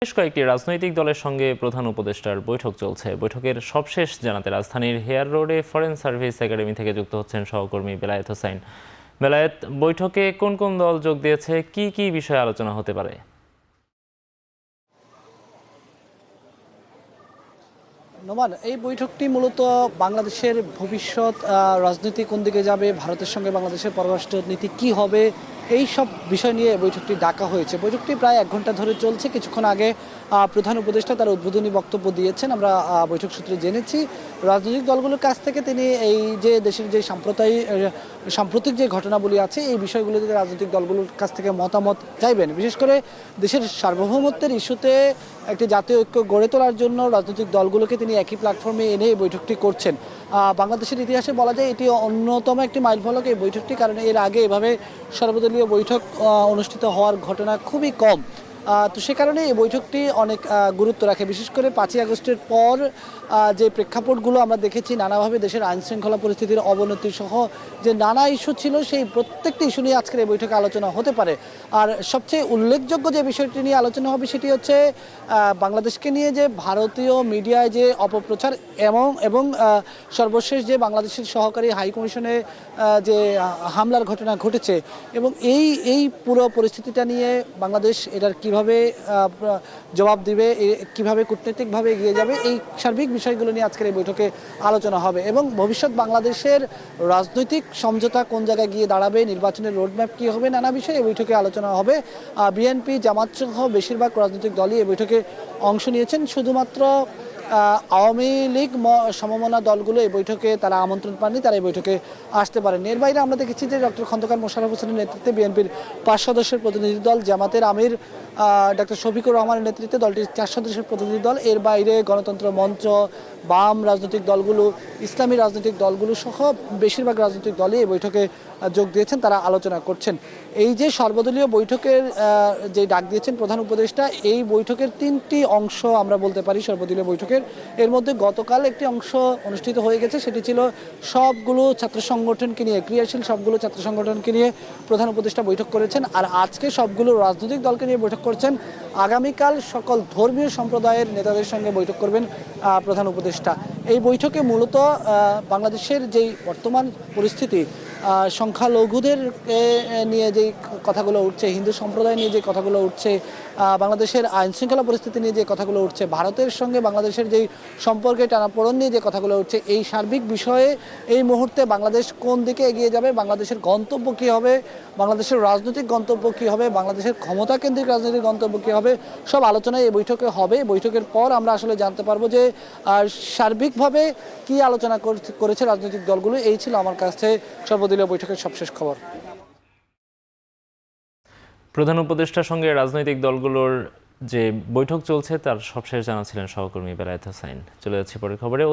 বেশ কয়েকটি রাজনৈতিক দলের সঙ্গে প্রধান উপদেষ্টার বৈঠক চলছে। বৈঠকের সবশেষ জানাতে রাজধানীর হেয়ার রোডে ফরেন সার্ভিস একাডেমি থেকে যুক্ত হচ্ছেন সহকর্মী বেলায়েত হোসাইন। বেলায়েত, বৈঠকে কোন কোন দল যোগ দিয়েছে, কি কি বিষয়ে আলোচনা হতে পারে? নোমান, এই বৈঠকটি মূলত বাংলাদেশের ভবিষ্যৎ রাজনীতি কোন দিকে যাবে, ভারতের সঙ্গে বাংলাদেশের পররাষ্ট্র নীতি কি হবে, এই সব বিষয় নিয়ে বৈঠকটি ডাকা হয়েছে। বৈঠকটি প্রায় 1 ঘন্টা ধরে চলছে। কিছুক্ষণ আগে প্রধান উপদেষ্টা তার উদ্বোধনী বক্তব্য দিয়েছেন। আমরা বৈঠক সূত্রে জেনেছি রাজনৈতিক দলগুলোর কাছ থেকে তিনি এই যে দেশের যে সাম্প্রতিক যে ঘটনাবলী আছে এই বিষয়গুলোতে রাজনৈতিক দলগুলোর কাছ থেকে মতামত চাইবেন। বিশেষ করে দেশের সার্বভৌমত্বের ইস্যুতে একটি জাতীয় ঐক্য গড়ে তোলার জন্য রাজনৈতিক দলগুলোকে তিনি একই প্ল্যাটফর্মে এনে এই বৈঠকটি করছেন। বাংলাদেশের ইতিহাসে বলা যায় এটি অন্যতম একটি মাইলফলক এই বৈঠকটি, কারণ এর আগে এভাবে সর্বদলীয় বৈঠক অনুষ্ঠিত হওয়ার ঘটনা খুবই কম। তো সে কারণে এই বৈঠকটি অনেক গুরুত্ব রাখে। বিশেষ করে 5ই আগস্টের পর যে প্রেক্ষাপটগুলো আমরা দেখেছি, নানাভাবে দেশের আইনশৃঙ্খলা পরিস্থিতির অবনতি সহ যে নানা ইস্যু ছিল, সেই প্রত্যেকটি ইস্যু নিয়ে আজকের এই বৈঠকে আলোচনা হতে পারে। আর সবচেয়ে উল্লেখযোগ্য যে বিষয়টি নিয়ে আলোচনা হবে সেটি হচ্ছে বাংলাদেশকে নিয়ে যে ভারতীয় মিডিয়ায় যে অপপ্রচার এবং সর্বশেষ যে বাংলাদেশের সহকারী হাইকমিশনে যে হামলার ঘটনা ঘটেছে, এবং এই পুরো পরিস্থিতিটা নিয়ে বাংলাদেশ এটার কিভাবে জবাব দিবে, কিভাবে কূটনৈতিকভাবে এগিয়ে যাবে, এই সার্বিক বিষয়গুলো নিয়ে আজকের এই বৈঠকে আলোচনা হবে। এবং ভবিষ্যৎ বাংলাদেশের রাজনৈতিক সমঝোতা কোন জায়গায় গিয়ে দাঁড়াবে, নির্বাচনের রোডম্যাপ কী হবে, নানা বিষয়ে এই বৈঠকে আলোচনা হবে। বিএনপি, জামাত সহ বেশিরভাগ রাজনৈতিক দলই এই বৈঠকে অংশ নিয়েছেন। শুধুমাত্র আওয়ামী লীগ সমমনা দলগুলো এই বৈঠকে তারা আমন্ত্রণ পাননি, তারা এই বৈঠকে আসতে পারেন। এর বাইরে আমরা দেখেছি যে ডক্টর খন্দকার মোশাররফ হোসেনের নেতৃত্বে বিএনপির 5 সদস্যের প্রতিনিধি দল, জামাতের আমির ডক্টর শফিকুর রহমানের নেতৃত্বে দলটির 4 সদস্যের প্রতিনিধি দল, এর বাইরে গণতন্ত্র মঞ্চ, বাম রাজনৈতিক দলগুলো, ইসলামী রাজনৈতিক দলগুলো সহ বেশিরভাগ রাজনৈতিক দলই এই বৈঠকে যোগ দিয়েছেন, তারা আলোচনা করছেন। এই যে সর্বদলীয় বৈঠকের যে ডাক দিয়েছেন প্রধান উপদেষ্টা, এই বৈঠকের 3টি অংশ আমরা বলতে পারি সর্বদলীয় বৈঠকের। এর মধ্যে গতকাল একটি অংশ অনুষ্ঠিত হয়ে গেছে, সেটি ছিল সবগুলো ছাত্র সংগঠনকে নিয়ে, ক্রিয়াশীল সবগুলো ছাত্র সংগঠনকে নিয়ে প্রধান উপদেষ্টা বৈঠক করেছেন। আর আজকে সবগুলো রাজনৈতিক দলকে নিয়ে বৈঠক করছেন। আগামীকাল সকল ধর্মীয় সম্প্রদায়ের নেতাদের সঙ্গে বৈঠক করবেন প্রধান উপদেষ্টা। এই বৈঠকে মূলত বাংলাদেশের যেই বর্তমান পরিস্থিতি, সংখ্যালঘুদের নিয়ে যে কথাগুলো উঠছে, হিন্দু সম্প্রদায় নিয়ে যে কথাগুলো উঠছে, বাংলাদেশের আইনশৃঙ্খলা পরিস্থিতি নিয়ে যে কথাগুলো উঠছে, ভারতের সঙ্গে বাংলাদেশের যেই সম্পর্কে টানাপোড়েন নিয়ে যে কথাগুলো উঠছে, এই সার্বিক বিষয়ে এই মুহূর্তে বাংলাদেশ কোন দিকে এগিয়ে যাবে, বাংলাদেশের গন্তব্য কী হবে, বাংলাদেশের রাজনৈতিক গন্তব্য কী হবে, বাংলাদেশের ক্ষমতাকেন্দ্রিক রাজনৈতিক গন্তব্য কী হবে, সব আলোচনায় এই বৈঠকে হবে। বৈঠকের পর আমরা আসলে জানতে পারবো যে সার্বিকভাবে কী আলোচনা করেছে রাজনৈতিক দলগুলো। এই ছিল আমার কাছে সর্বদলীয় বৈঠকের সবশেষ খবর। প্রধান উপদেষ্টার সঙ্গে রাজনৈতিক দলগুলোর যে বৈঠক চলছে তার সবশেষ জানাচ্ছিলেন সহকর্মী বেলায়েত হোসাইন। চলে যাচ্ছে পরের খবরে।